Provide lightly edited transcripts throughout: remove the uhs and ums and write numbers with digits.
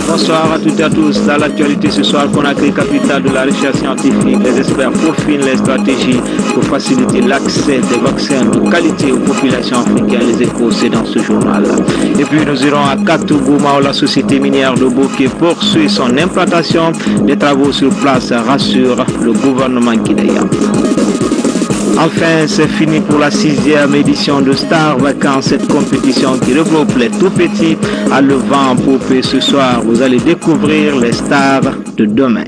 Bonsoir à toutes et à tous. Dans l'actualité ce soir, Conakry, capitale de la recherche scientifique, les experts peaufinent les stratégies pour faciliter l'accès des vaccins de qualité aux populations africaines. Les échos, c'est dans ce journal. Et puis nous irons à Katougouma où la société minière de Bokeh poursuit son implantation. Les travaux sur place rassurent le gouvernement guinéen. Enfin, c'est fini pour la 6e édition de Star Vacances, cette compétition qui regroupe les tout petits à le vent en poupée. Ce soir, vous allez découvrir les stars de demain.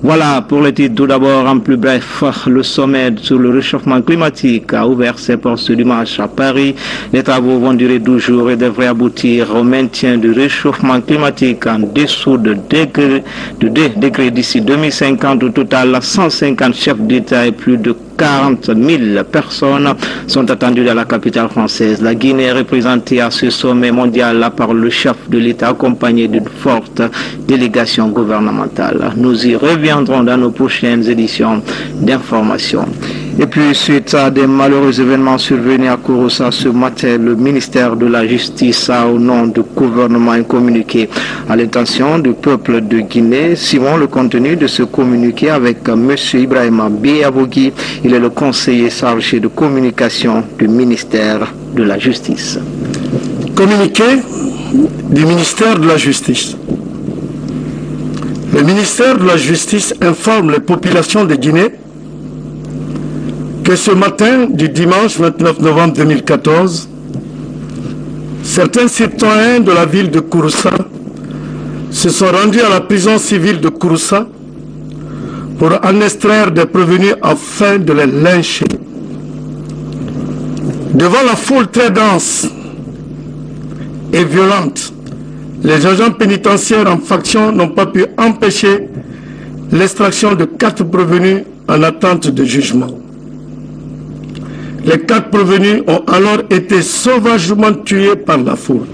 Voilà pour les titres. Tout d'abord, en plus bref, le sommet sur le réchauffement climatique a ouvert ses portes ce dimanche à Paris. Les travaux vont durer 12 jours et devraient aboutir au maintien du réchauffement climatique en dessous de 2 degrés d'ici 2050. Au total, 150 chefs d'État et plus de 40 000 personnes sont attendues dans la capitale française. La Guinée est représentée à ce sommet mondial par le chef de l'État accompagné d'une forte délégation gouvernementale. Nous y reviendrons dans nos prochaines éditions d'information. Et puis, suite à des malheureux événements survenus à Kouroussa ce matin, le ministère de la Justice a, au nom du gouvernement, un communiqué à l'intention du peuple de Guinée. Suivons le contenu de ce communiqué avec M. Ibrahima Béabogui. Il est le conseiller chargé de communication du ministère de la Justice. Communiqué du ministère de la Justice. Le ministère de la Justice informe les populations de Guinée que ce matin du dimanche 29 novembre 2014, certains citoyens de la ville de Kouroussa se sont rendus à la prison civile de Kouroussa pour en extraire des prévenus afin de les lyncher. Devant la foule très dense et violente, les agents pénitentiaires en faction n'ont pas pu empêcher l'extraction de 4 prévenus en attente de jugement. Les 4 prévenus ont alors été sauvagement tués par la foule.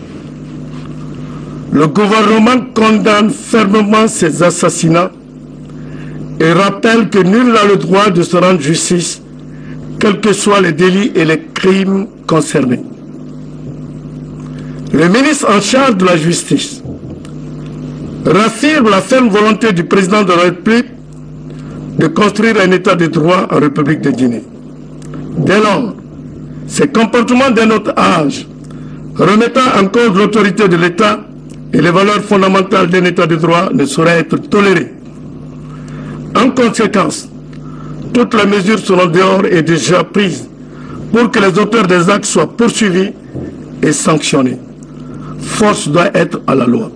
Le gouvernement condamne fermement ces assassinats et rappelle que nul n'a le droit de se rendre justice, quels que soient les délits et les crimes concernés. Le ministre en charge de la justice raffirme la ferme volonté du président de la République de construire un état de droit en République de Guinée. Dès lors, ces comportements d'un autre âge, remettant en cause l'autorité de l'État et les valeurs fondamentales d'un état de droit, ne sauraient être tolérés. En conséquence, toutes les mesures seront dehors et déjà prises pour que les auteurs des actes soient poursuivis et sanctionnés. Force doit être à la loi.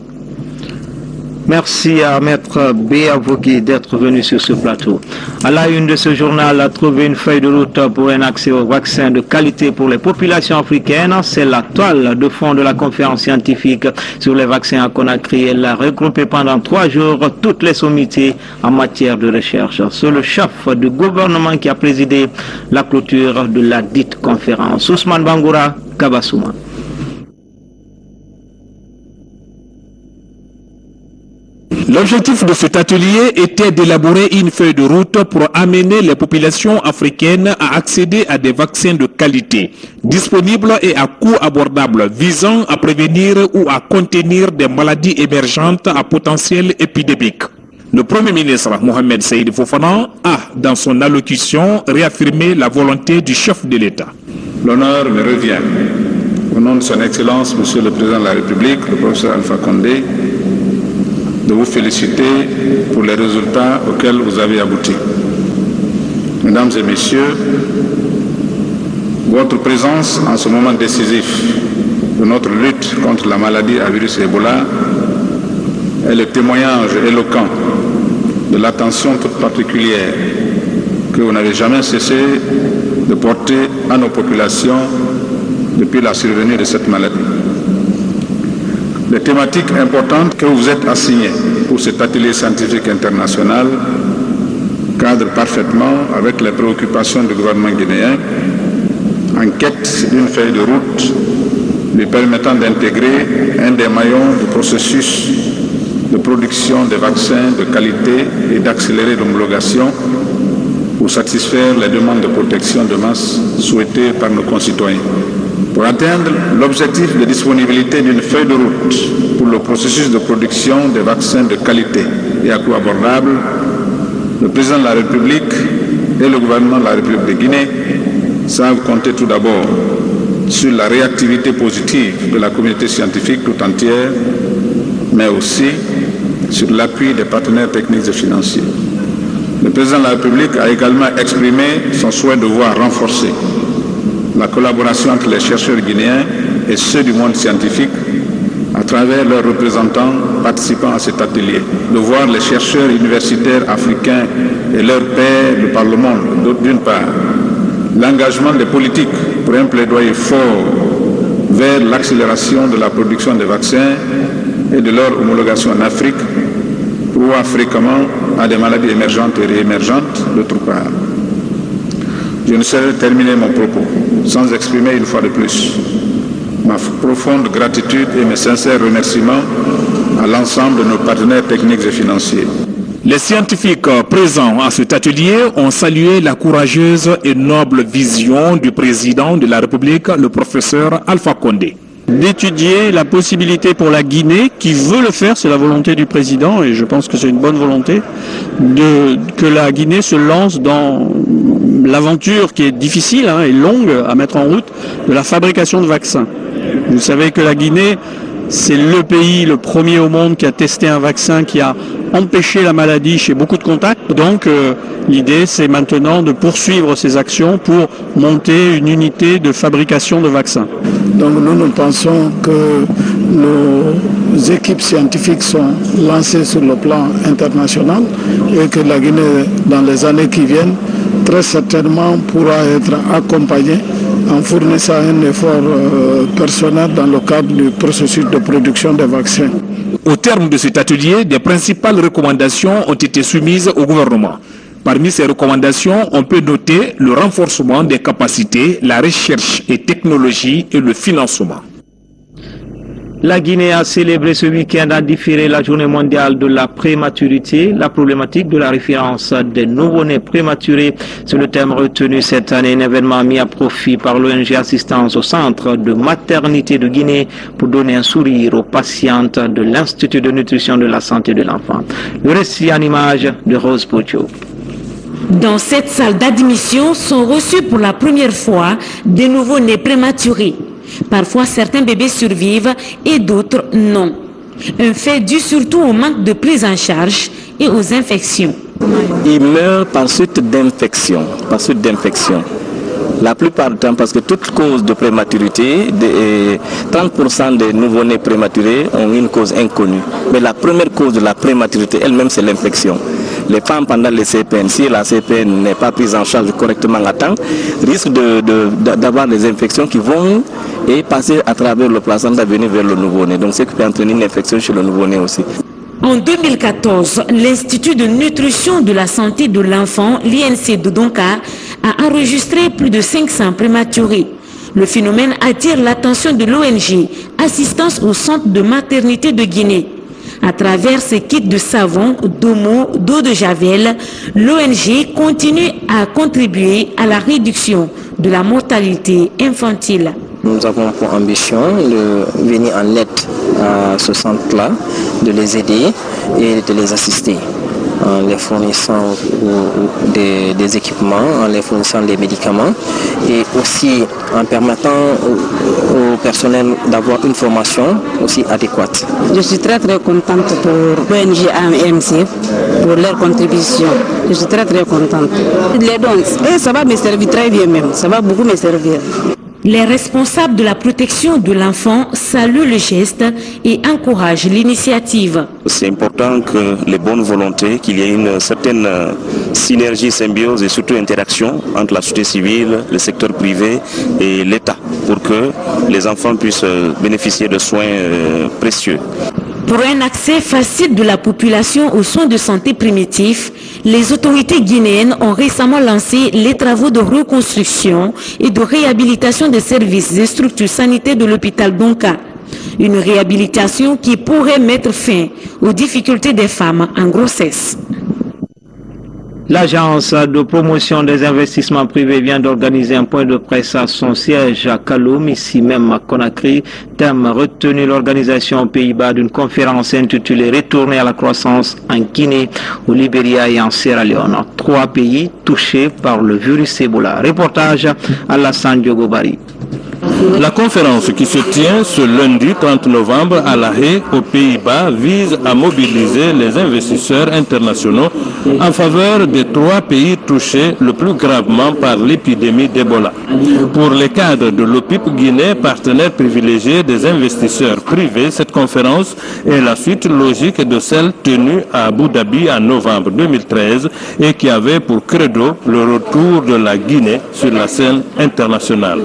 Merci à Maître Béabogui d'être venu sur ce plateau. À la une de ce journal, a trouvé une feuille de route pour un accès aux vaccins de qualité pour les populations africaines. C'est la toile de fond de la conférence scientifique sur les vaccins à Conakry. Elle a regroupé pendant 3 jours toutes les sommités en matière de recherche. C'est le chef du gouvernement qui a présidé la clôture de la dite conférence. Ousmane Bangoura, Kabassouma. L'objectif de cet atelier était d'élaborer une feuille de route pour amener les populations africaines à accéder à des vaccins de qualité, disponibles et à coût abordable, visant à prévenir ou à contenir des maladies émergentes à potentiel épidémique. Le Premier ministre Mohamed Seïd Fofana a, dans son allocution, réaffirmé la volonté du chef de l'État. L'honneur me revient, au nom de son Excellence, Monsieur le Président de la République, le professeur Alpha Condé, de vous féliciter pour les résultats auxquels vous avez abouti. Mesdames et Messieurs, votre présence en ce moment décisif de notre lutte contre la maladie à virus Ebola est le témoignage éloquent de l'attention toute particulière que vous n'avez jamais cessé de porter à nos populations depuis la survenue de cette maladie. Les thématiques importantes que vous êtes assignées pour cet atelier scientifique international cadrent parfaitement avec les préoccupations du gouvernement guinéen en quête d'une feuille de route lui permettant d'intégrer un des maillons du processus de production des vaccins de qualité et d'accélérer l'homologation pour satisfaire les demandes de protection de masse souhaitées par nos concitoyens. Pour atteindre l'objectif de disponibilité d'une feuille de route pour le processus de production des vaccins de qualité et à coût abordable, le président de la République et le gouvernement de la République de Guinée savent compter tout d'abord sur la réactivité positive de la communauté scientifique tout entière, mais aussi sur l'appui des partenaires techniques et financiers. Le président de la République a également exprimé son souhait de voir renforcer la collaboration entre les chercheurs guinéens et ceux du monde scientifique à travers leurs représentants participant à cet atelier, de voir les chercheurs universitaires africains et leurs pairs de par le monde, d'une part, l'engagement des politiques pour un plaidoyer fort vers l'accélération de la production des vaccins et de leur homologation en Afrique, prouvant fréquemment à des maladies émergentes et réémergentes, d'autre part. Je ne saurais terminer mon propos sans exprimer une fois de plus ma profonde gratitude et mes sincères remerciements à l'ensemble de nos partenaires techniques et financiers. Les scientifiques présents à cet atelier ont salué la courageuse et noble vision du président de la République, le professeur Alpha Condé. D'étudier la possibilité pour la Guinée, qui veut le faire, c'est la volonté du président, et je pense que c'est une bonne volonté, que la Guinée se lance dans l'aventure qui est difficile et longue à mettre en route de la fabrication de vaccins. Vous savez que la Guinée, c'est le pays, le premier au monde qui a testé un vaccin qui a empêché la maladie chez beaucoup de contacts. Donc l'idée, c'est maintenant de poursuivre ces actions pour monter une unité de fabrication de vaccins. Donc nous pensons que nos équipes scientifiques sont lancées sur le plan international et que la Guinée, dans les années qui viennent, très certainement pourra être accompagnée en fournissant un effort personnel dans le cadre du processus de production des vaccins. Au terme de cet atelier, des principales recommandations ont été soumises au gouvernement. Parmi ces recommandations, on peut noter le renforcement des capacités, la recherche et technologie et le financement. La Guinée a célébré ce week-end à différer la journée mondiale de la prématurité. La problématique de la référence des nouveau-nés prématurés, c'est le thème retenu cette année, un événement mis à profit par l'ONG Assistance au Centre de Maternité de Guinée pour donner un sourire aux patientes de l'Institut de nutrition de la santé de l'enfant. Le récit en image de Rose Pocho. Dans cette salle d'admission sont reçus pour la première fois des nouveau-nés prématurés. Parfois, certains bébés survivent et d'autres non. Un fait dû surtout au manque de prise en charge et aux infections. Ils meurent par suite d'infection. La plupart du temps, parce que toute cause de prématurité, 30% des nouveau-nés prématurés ont une cause inconnue. Mais la première cause de la prématurité elle-même, c'est l'infection. Les femmes pendant les CPN, si la CPN n'est pas prise en charge correctement à temps, risquent d'avoir des infections qui vont passer à travers le placenta venir vers le nouveau-né. Donc c'est ce qui peut entraîner une infection chez le nouveau-né aussi. En 2014, l'Institut de nutrition de la santé de l'enfant, l'INC de Donka, a enregistré plus de 500 prématurés. Le phénomène attire l'attention de l'ONG Assistance au Centre de Maternité de Guinée. À travers ses kits de savon, d'eau de javel, l'ONG continue à contribuer à la réduction de la mortalité infantile. Nous avons pour ambition de venir en aide à ce centre-là, de les aider et de les assister en les fournissant des équipements, en les fournissant des médicaments et aussi en permettant au personnel d'avoir une formation aussi adéquate. Je suis très contente pour l'ONG AMC pour leur contribution. Je suis très contente. Les dons, ça va me servir très bien même, ça va beaucoup me servir. Les responsables de la protection de l'enfant saluent le geste et encouragent l'initiative. C'est important que les bonnes volontés, qu'il y ait une certaine synergie, symbiose et surtout interaction entre la société civile, le secteur privé et l'État pour que les enfants puissent bénéficier de soins précieux. Pour un accès facile de la population aux soins de santé primitifs, les autorités guinéennes ont récemment lancé les travaux de reconstruction et de réhabilitation des services et structures sanitaires de l'hôpital Donka. Une réhabilitation qui pourrait mettre fin aux difficultés des femmes en grossesse. L'agence de promotion des investissements privés vient d'organiser un point de presse à son siège à Kaloum, ici même à Conakry. Thème retenu, l'organisation aux Pays-Bas d'une conférence intitulée « Retourner à la croissance en Guinée, au Libéria et en Sierra Leone ». 3 pays touchés par le virus Ebola. Reportage à Alassane Diogo Bari. La conférence qui se tient ce lundi 30 novembre à La Haye, aux Pays-Bas, vise à mobiliser les investisseurs internationaux en faveur des 3 pays touchés le plus gravement par l'épidémie d'Ebola. Pour les cadres de l'OPIP Guinée, partenaire privilégié des investisseurs privés, cette conférence est la suite logique de celle tenue à Abu Dhabi en novembre 2013 et qui avait pour credo le retour de la Guinée sur la scène internationale.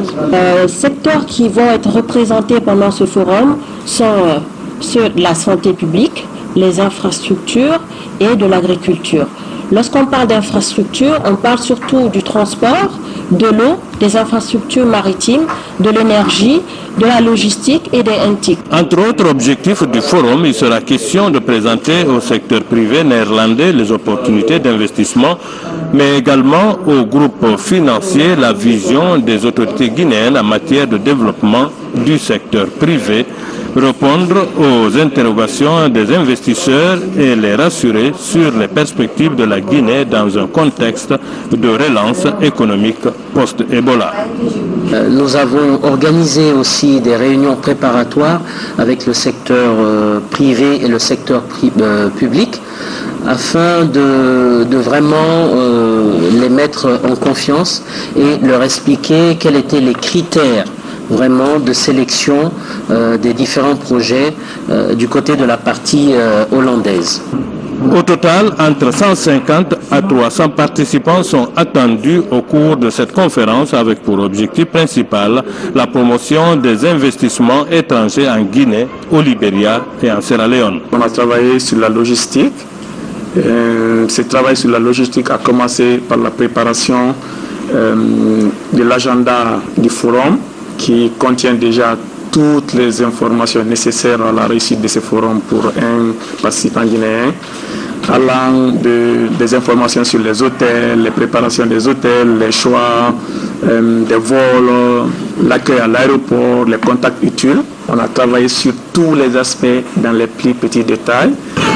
Secteurs qui vont être représentés pendant ce forum sont ceux de la santé publique, les infrastructures et de l'agriculture. Lorsqu'on parle d'infrastructures, on parle surtout du transport, de l'eau, des infrastructures maritimes, de l'énergie, de la logistique et des NTIC. Entre autres objectifs du forum, il sera question de présenter au secteur privé néerlandais les opportunités d'investissement, mais également au groupe financier la vision des autorités guinéennes en matière de développement du secteur privé, répondre aux interrogations des investisseurs et les rassurer sur les perspectives de la Guinée dans un contexte de relance économique post-Ebola. Nous avons organisé aussi des réunions préparatoires avec le secteur privé et le secteur public afin de vraiment les mettre en confiance et leur expliquer quels étaient les critères vraiment de sélection des différents projets du côté de la partie hollandaise. Au total, entre 150 à 300 participants sont attendus au cours de cette conférence avec pour objectif principal la promotion des investissements étrangers en Guinée, au Libéria et en Sierra Leone. On a travaillé sur la logistique. Ce travail sur la logistique a commencé par la préparation de l'agenda du forum qui contient déjà toutes les informations nécessaires à la réussite de ce forum pour un participant guinéen, allant des informations sur les hôtels, les préparations des hôtels, les choix des vols, l'accueil à l'aéroport, les contacts utiles. On a travaillé sur tous les aspects dans les plus petits détails.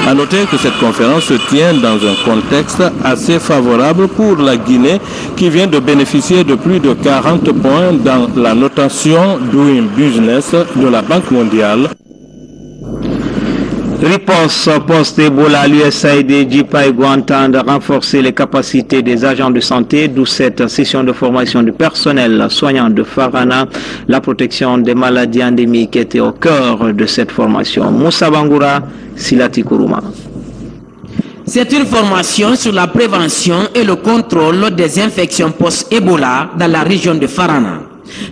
À noter que cette conférence se tient dans un contexte assez favorable pour la Guinée qui vient de bénéficier de plus de 40 points dans la notation Doing Business de la Banque mondiale. Réponse post-Ebola, l'USAID JIPAEGO entend renforcer les capacités des agents de santé, d'où cette session de formation du personnel soignant de Farana. La protection des maladies endémiques était au cœur de cette formation. Moussa Bangoura, Silati Kourouma. C'est une formation sur la prévention et le contrôle des infections post-Ebola dans la région de Farana.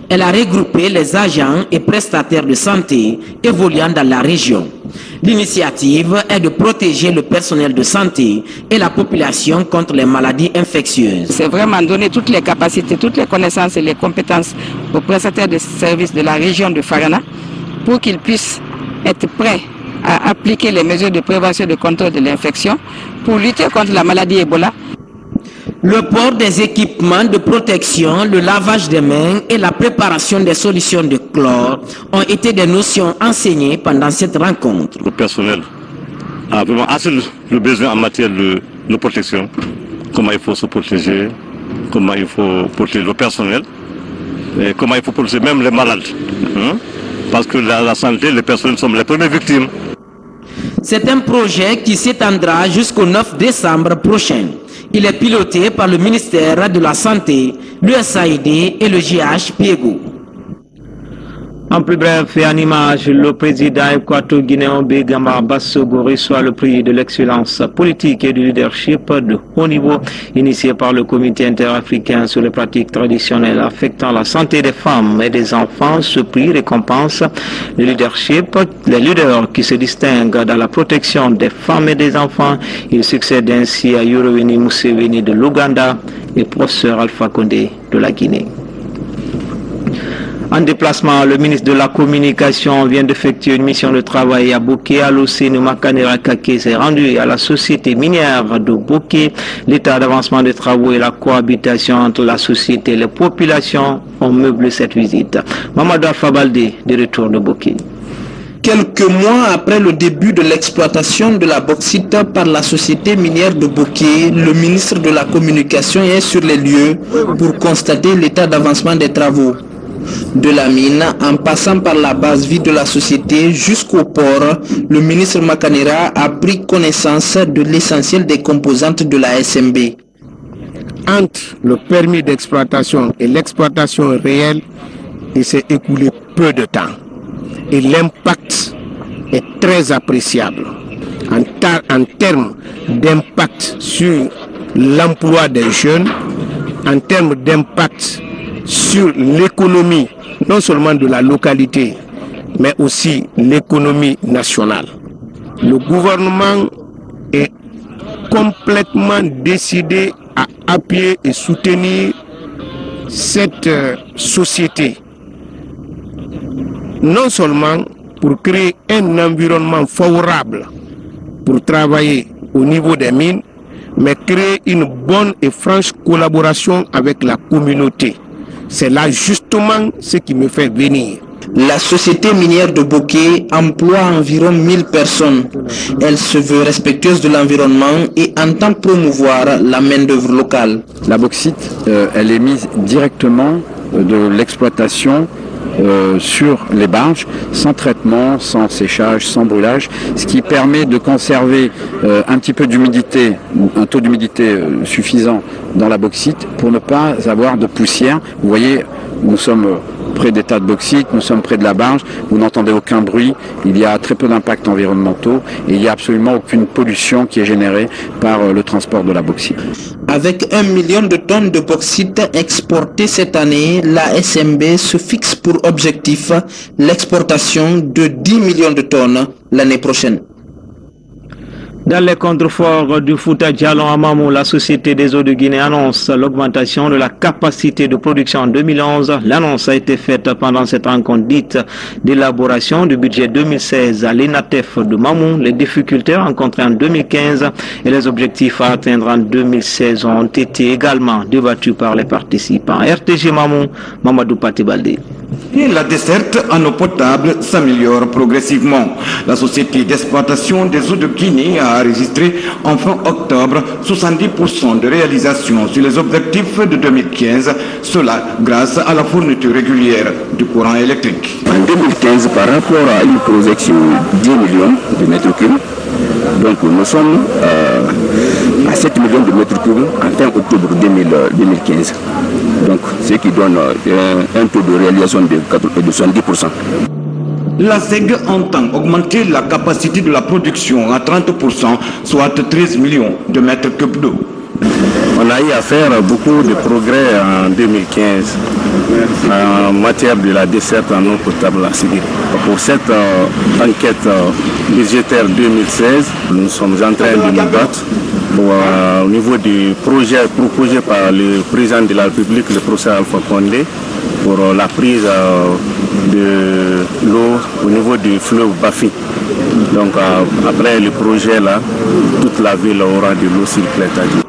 Elle a regroupé les agents et prestataires de santé évoluant dans la région. L'initiative est de protéger le personnel de santé et la population contre les maladies infectieuses. C'est vraiment donner toutes les capacités, toutes les connaissances et les compétences aux prestataires de services de la région de Farana pour qu'ils puissent être prêts à appliquer les mesures de prévention et de contrôle de l'infection pour lutter contre la maladie Ebola. Le port des équipements de protection, le lavage des mains et la préparation des solutions de chlore ont été des notions enseignées pendant cette rencontre. Le personnel a vraiment assez le besoin en matière de protection. Comment il faut se protéger, comment il faut protéger le personnel, et comment il faut protéger même les malades. Parce que la santé, les personnels sont les premières victimes. C'est un projet qui s'étendra jusqu'au 9 décembre prochain. Il est piloté par le ministère de la Santé, l'USAID et le GHPEGO. En plus bref et en image, le président équato-guinéen Begama Bassogo reçoit le prix de l'excellence politique et du leadership de haut niveau initié par le comité interafricain sur les pratiques traditionnelles affectant la santé des femmes et des enfants. Ce prix récompense le leadership, les leaders qui se distinguent dans la protection des femmes et des enfants. Il succède ainsi à Yoweri Museveni de l'Ouganda et professeur Alpha Condé de la Guinée. En déplacement, le ministre de la Communication vient d'effectuer une mission de travail à Boké. Alocéne Makanera Kake s'est rendu à la société minière de Boké. L'état d'avancement des travaux et la cohabitation entre la société et les populations ont meublé cette visite. Mamadou Alpha Baldé, de retour de Boké. Quelques mois après le début de l'exploitation de la bauxite par la société minière de Boké, le ministre de la Communication est sur les lieux pour constater l'état d'avancement des travaux. De la mine, en passant par la base vide de la société jusqu'au port, le ministre Makanera a pris connaissance de l'essentiel des composantes de la SMB. Entre le permis d'exploitation et l'exploitation réelle, il s'est écoulé peu de temps. Et l'impact est très appréciable en termes d'impact sur l'emploi des jeunes, en termes d'impact sur l'économie, non seulement de la localité, mais aussi l'économie nationale. Le gouvernement est complètement décidé à appuyer et soutenir cette société, non seulement pour créer un environnement favorable pour travailler au niveau des mines, mais créer une bonne et franche collaboration avec la communauté. C'est là justement ce qui me fait venir. La société minière de Boké emploie environ 1000 personnes. Elle se veut respectueuse de l'environnement et entend promouvoir la main-d'œuvre locale. La bauxite, elle est mise directement de l'exploitation sur les barges, sans traitement, sans séchage, sans brûlage, ce qui permet de conserver un petit peu d'humidité, un taux d'humidité suffisant dans la bauxite pour ne pas avoir de poussière. Vous voyez, nous sommes près des tas de bauxite, nous sommes près de la barge, vous n'entendez aucun bruit, il y a très peu d'impacts environnementaux et il n'y a absolument aucune pollution qui est générée par le transport de la bauxite. Avec 1 million de tonnes de bauxite exportées cette année, la SMB se fixe pour objectif l'exportation de 10 millions de tonnes l'année prochaine. Dans les contreforts du Fouta Djallon à Mamou, la Société des eaux de Guinée annonce l'augmentation de la capacité de production en 2011. L'annonce a été faite pendant cette rencontre dite d'élaboration du budget 2016 à l'ENATEF de Mamou. Les difficultés rencontrées en 2015 et les objectifs à atteindre en 2016 ont été également débattus par les participants. RTG Mamou, Mamadou Patibaldé. Et la desserte en eau potable s'améliore progressivement. La Société d'exploitation des eaux de Guinée a enregistré en fin octobre 70% de réalisation sur les objectifs de 2015, cela grâce à la fourniture régulière du courant électrique. En 2015, par rapport à une projection de 10 millions de mètres cubes, donc nous sommes à 7 millions de mètres cubes en fin octobre 2015. Donc ce qui donne un taux de réalisation de 70%. La SEG entend augmenter la capacité de la production à 30%, soit 13 millions de mètres cubes d'eau. On a eu à faire beaucoup de progrès en 2015 en matière de la desserte en eau potable à Sigui. Pour cette enquête budgétaire 2016, nous sommes en train de nous battre au niveau du projet proposé par le président de la République, le professeur Alpha Condé, pour la prise de l'eau au niveau du fleuve Bafi. Donc après le projet là, toute la ville aura de l'eau sur Clétadi.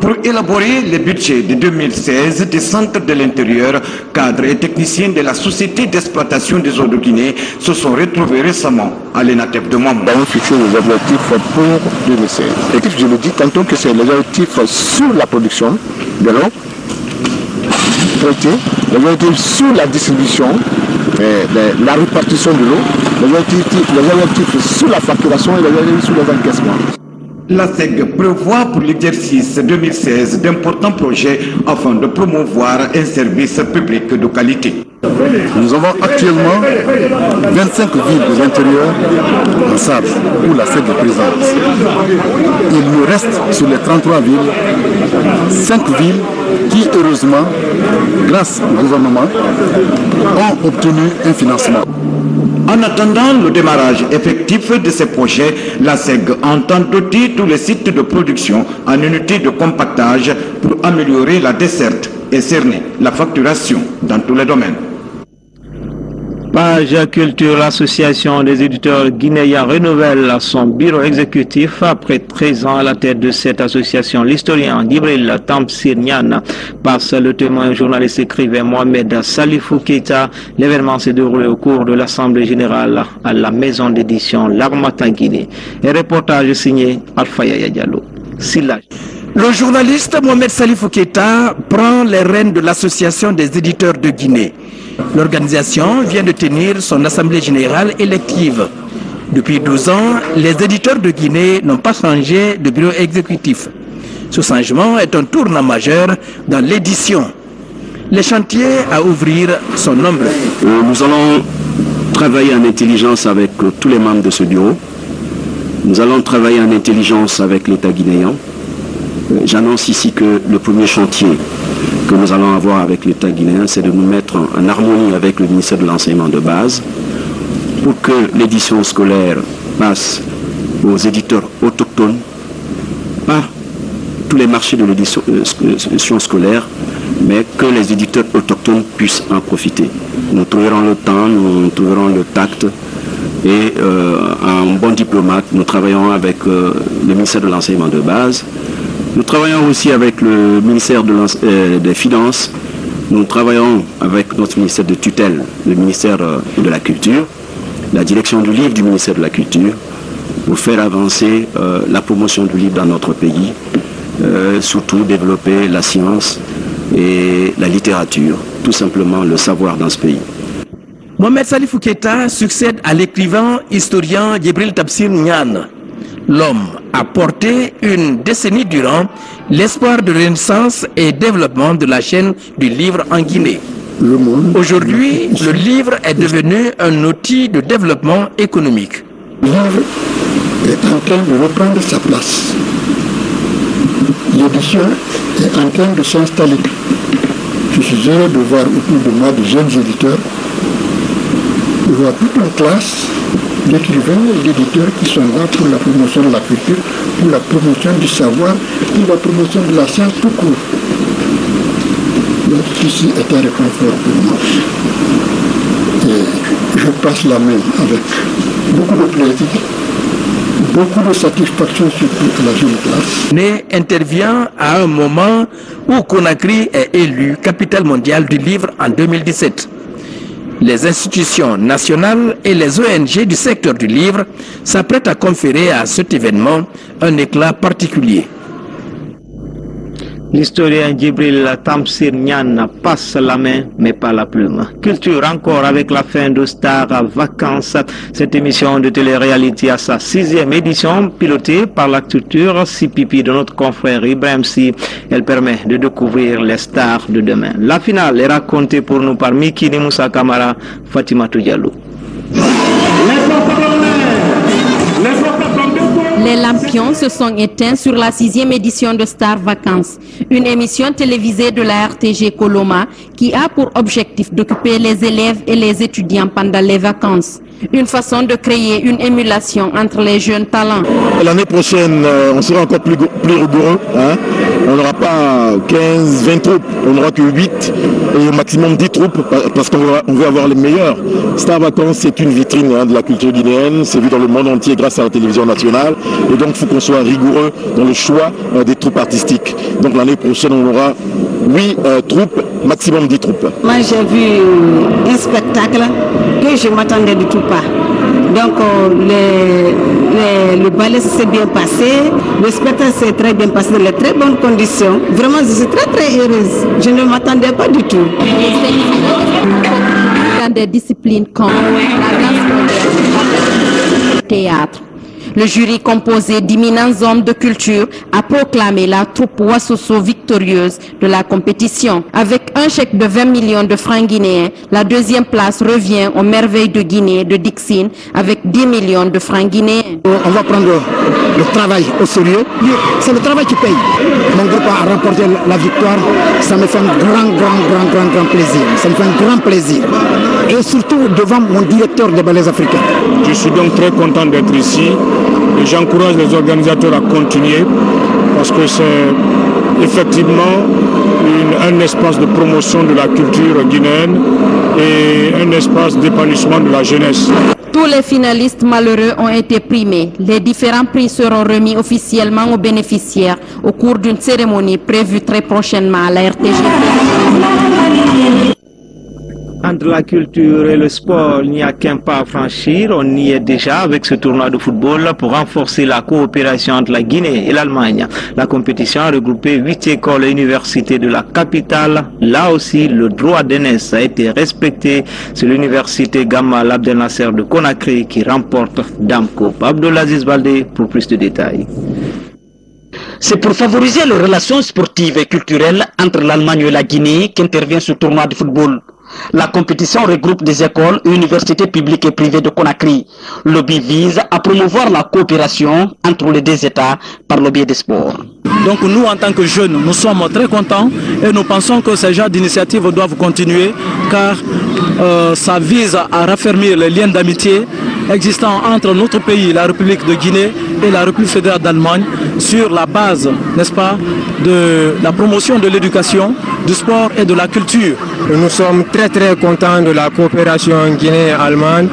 Pour élaborer le budget de 2016 des centres de l'intérieur, cadres et techniciens de la Société d'exploitation des eaux de Guinée se sont retrouvés récemment à l'ENATEF de Mamou. Nous avons fixé les objectifs pour 2016. Et je le dis tantôt que c'est les objectifs sur la production de l'eau traitée, les objectifs sur la distribution, la répartition de l'eau, les objectifs sur la facturation et les objectifs sur les encaissements. La SEG prévoit pour l'exercice 2016 d'importants projets afin de promouvoir un service public de qualité. Nous avons actuellement 25 villes de l'intérieur en charge où la SEG est présente. Il nous reste sur les 33 villes, 5 villes qui heureusement, grâce au gouvernement, ont obtenu un financement. En attendant le démarrage effectif de ces projets, la SEG entend doter tous les sites de production en unités de compactage pour améliorer la desserte et cerner la facturation dans tous les domaines. Page Culture, l'association des éditeurs guinéens renouvelle son bureau exécutif après 13 ans à la tête de cette association. L'historien Djibril Tamsir Niane passe le témoin journaliste écrivain Mohamed Salifou Keita. L'événement s'est déroulé au cours de l'Assemblée générale à la maison d'édition L'Armata Guinée. Un reportage signé Alpha Yaya Diallo. Le journaliste Mohamed Salifou Keita prend les rênes de l'association des éditeurs de Guinée. L'organisation vient de tenir son assemblée générale élective. Depuis 12 ans, les éditeurs de Guinée n'ont pas changé de bureau exécutif. Ce changement est un tournant majeur dans l'édition. Les chantiers à ouvrir sont nombreux. Nous allons travailler en intelligence avec tous les membres de ce bureau. Nous allons travailler en intelligence avec l'État guinéen. J'annonce ici que le premier chantier que nous allons avoir avec l'État guinéen, c'est de nous mettre en harmonie avec le ministère de l'enseignement de base pour que l'édition scolaire passe aux éditeurs autochtones, pas tous les marchés de l'édition scolaire, mais que les éditeurs autochtones puissent en profiter. Nous trouverons le temps, nous trouverons le tact et un bon diplomate, nous travaillons avec le ministère de l'enseignement de base. Nous travaillons aussi avec le ministère des Finances, nous travaillons avec notre ministère de tutelle, le ministère de la Culture, la direction du livre du ministère de la Culture, pour faire avancer la promotion du livre dans notre pays, surtout développer la science et la littérature, tout simplement le savoir dans ce pays. Mohamed Salifou Keita succède à l'écrivain historien Djibril Tamsir Niane. L'homme a porté une décennie durant l'espoir de renaissance et développement de la chaîne du livre en Guinée. Aujourd'hui, le livre est devenu un outil de développement économique. Le livre est en train de reprendre sa place. L'édition est en train de s'installer. Je suis heureux de voir autour de moi de jeunes éditeurs, de voir toute une classe d'écrivains et d'éditeurs qui sont là pour la promotion de la culture, pour la promotion du savoir, pour la promotion de la science tout court. Donc ceci est un réconfort pour moi. Et je passe la main avec beaucoup de plaisir, beaucoup de satisfaction surtout à la jeune classe. Né intervient à un moment où Conakry est élu capitale mondiale du livre en 2017. Les institutions nationales et les ONG du secteur du livre s'apprêtent à conférer à cet événement un éclat particulier. L'historien Djibril Tamsir Niane passe la main mais pas la plume. Culture encore avec la fin de Star Vacances. Cette émission de télé-réalité à sa 6e édition pilotée par la culture CPP de notre confrère Ibrahim Si. Elle permet de découvrir les stars de demain. La finale est racontée pour nous par Mikini Moussa Kamara, Fatima Diallo. Les lampions se sont éteints sur la 6e édition de Star Vacances, une émission télévisée de la RTG Coloma qui a pour objectif d'occuper les élèves et les étudiants pendant les vacances. Une façon de créer une émulation entre les jeunes talents. L'année prochaine, on sera encore plus rigoureux. On n'aura pas 15, 20 troupes, on n'aura que 8 et au maximum 10 troupes parce qu'on veut avoir les meilleurs. Star Vacances, c'est une vitrine de la culture guinéenne, c'est vu dans le monde entier grâce à la télévision nationale et donc il faut qu'on soit rigoureux dans le choix des troupes artistiques. Donc l'année prochaine, on aura 8 troupes, maximum 10 troupes. Moi j'ai vu un spectacle que je ne m'attendais du tout pas. Donc le ballet s'est bien passé, le spectacle s'est très bien passé dans de très bonnes conditions. Vraiment, je suis très heureuse. Je ne m'attendais pas du tout. Dans des disciplines comme la danse moderne, le théâtre. Le jury composé d'éminents hommes de culture a proclamé la troupe Wassoso victorieuse de la compétition. Avec un chèque de 20 millions de francs guinéens, la deuxième place revient aux Merveilles de Guinée de Dixine avec 10 millions de francs guinéens. On va prendre le travail au sérieux. C'est le travail qui paye. Mon groupe a remporté la victoire. Ça me fait un grand plaisir. Ça me fait un grand plaisir. Et surtout devant mon directeur des ballets africains. Je suis donc très content d'être ici et j'encourage les organisateurs à continuer parce que c'est effectivement un espace de promotion de la culture guinéenne et un espace d'épanouissement de la jeunesse. Tous les finalistes malheureux ont été primés. Les différents prix seront remis officiellement aux bénéficiaires au cours d'une cérémonie prévue très prochainement à la RTG. Entre la culture et le sport, il n'y a qu'un pas à franchir. On y est déjà avec ce tournoi de football pour renforcer la coopération entre la Guinée et l'Allemagne. La compétition a regroupé 8 écoles et universités de la capitale. Là aussi, le droit d'aînesse a été respecté. C'est l'université Gamal Abdel Nasser de Conakry qui remporte Damco. Abdelaziz Baldé pour plus de détails. C'est pour favoriser les relations sportives et culturelles entre l'Allemagne et la Guinée qu'intervient ce tournoi de football. La compétition regroupe des écoles et universités publiques et privées de Conakry. Le but vise à promouvoir la coopération entre les deux États par le biais des sports. Donc nous, en tant que jeunes, nous sommes très contents et nous pensons que ces genres d'initiatives doivent continuer car ça vise à raffermir les liens d'amitié existants entre notre pays, la République de Guinée et la République fédérale d'Allemagne sur la base, n'est-ce pas, de la promotion de l'éducation, du sport et de la culture. Nous sommes très contents de la coopération guinéenne-allemande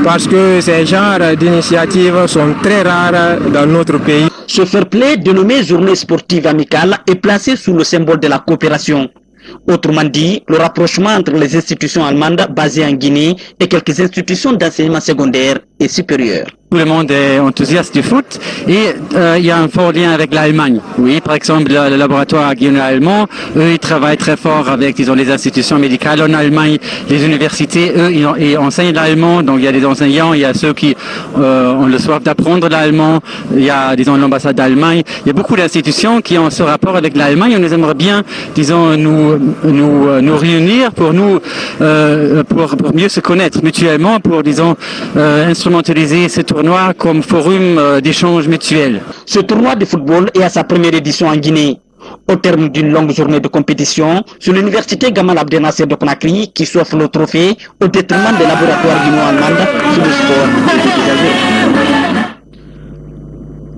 parce que ces genres d'initiatives sont très rares dans notre pays. Ce fair play dénommé journée sportive amicale est placé sous le symbole de la coopération. Autrement dit, le rapprochement entre les institutions allemandes basées en Guinée et quelques institutions d'enseignement secondaire et supérieur. Tout le monde est enthousiaste du foot et il y a un fort lien avec l'Allemagne. Oui, par exemple, le laboratoire guinéen-allemand, eux, ils travaillent très fort avec, disons, les institutions médicales en Allemagne, les universités, eux, ils enseignent l'allemand, donc il y a des enseignants, il y a ceux qui ont le soif d'apprendre l'allemand, il y a, disons, l'ambassade d'Allemagne, il y a beaucoup d'institutions qui ont ce rapport avec l'Allemagne. Nous aimerions bien, disons, nous réunir pour pour mieux se connaître mutuellement, pour, disons, instrumentaliser ce tournoi comme forum d'échange mutuel. Ce tournoi de football est à sa première édition en Guinée. Au terme d'une longue journée de compétition, c'est l'université Gamal Abdel Nasser de Conakry qui s'offre le trophée au détriment des laboratoires guinéo-allemands sur le sport.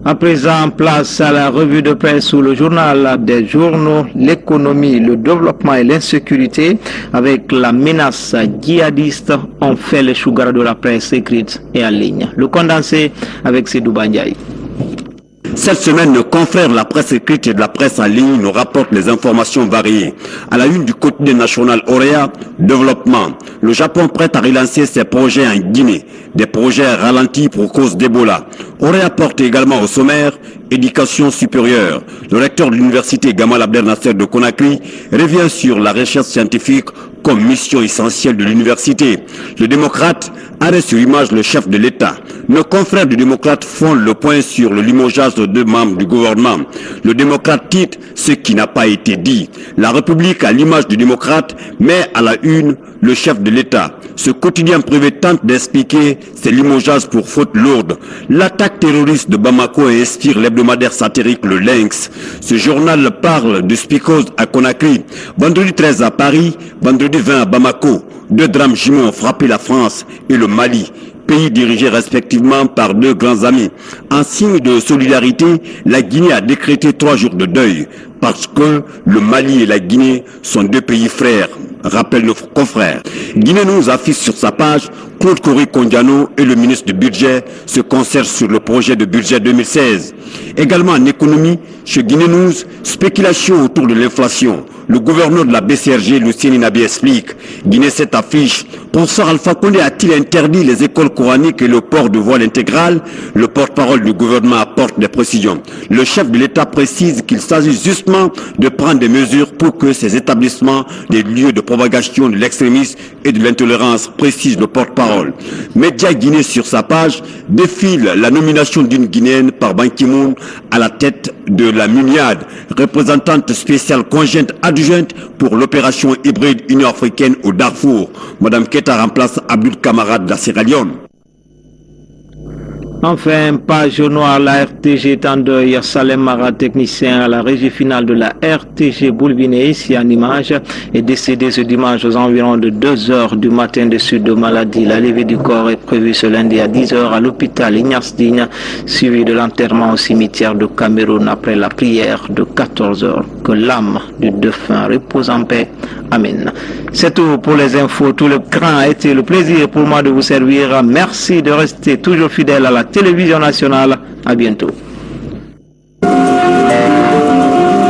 À présent, place à la revue de presse ou le journal des journaux, l'économie, le développement et l'insécurité avec la menace djihadiste ont fait les chougars de la presse écrite et en ligne. Le condensé avec Sédou Bandiaï. Cette semaine, nos confrères de la presse écrite et de la presse en ligne nous rapportent les informations variées. À la une du quotidien national Auréa, développement. Le Japon prête à relancer ses projets en Guinée. Des projets ralentis pour cause d'Ebola. Auréa porte également au sommaire éducation supérieure. Le recteur de l'université Gamal Abdel Nasser de Conakry revient sur la recherche scientifique comme mission essentielle de l'université. Le démocrate arrête sur image le chef de l'État. Nos confrères du démocrate font le point sur le limogeage de 2 membres du gouvernement. Le démocrate titre ce qui n'a pas été dit. La République, à l'image du démocrate, met à la une le chef de l'État. Ce quotidien privé tente d'expliquer ces limogeages pour faute lourde. L'attaque terroriste de Bamako inspire l'hebdomadaire satirique Le Lynx. Ce journal parle de Spicose à Conakry. Vendredi 13 à Paris, vendredi 20 à Bamako. 2 drames jumeaux ont frappé la France et le Mali, pays dirigés respectivement par 2 grands amis. En signe de solidarité, la Guinée a décrété 3 jours de deuil parce que le Mali et la Guinée sont 2 pays frères, rappellent nos confrères. Guinée News affiche sur sa page Claude Kory Kondiano et le ministre du budget se concertent sur le projet de budget 2016. Également en économie, chez Guinée News, spéculation autour de l'inflation. Le gouverneur de la BCRG, Lucien Inabi, explique. Guinée 7 affiche. Professeur Alpha Condé a-t-il interdit les écoles coraniques et le port de voile intégral? Le porte-parole du gouvernement apporte des précisions. Le chef de l'État précise qu'il s'agit justement de prendre des mesures pour que ces établissements, des lieux de propagation de l'extrémisme et de l'intolérance, précise le porte-parole. Média Guinée sur sa page défile la nomination d'une Guinéenne par Ban Ki-moon à la tête de la MUNIAD, représentante spéciale conjointe adjointe pour l'opération hybride Union africaine au Darfour. Madame Keita remplace Abdul Kamara de la Sierra Leone. Enfin, page noire, la RTG est en deuil. Salem Mara, technicien à la régie finale de la RTG Boulbiné, ici en image, est décédé ce dimanche aux environs de 2 h du matin de suite de maladie. La levée du corps est prévue ce lundi à 10 h à l'hôpital Ignace Digne, suivi de l'enterrement au cimetière de Cameroun après la prière de 14 h. Que l'âme du défunt repose en paix. Amen. C'est tout pour les infos. Tout le cran a été le plaisir pour moi de vous servir. Merci de rester toujours fidèle à la télévision nationale. À bientôt.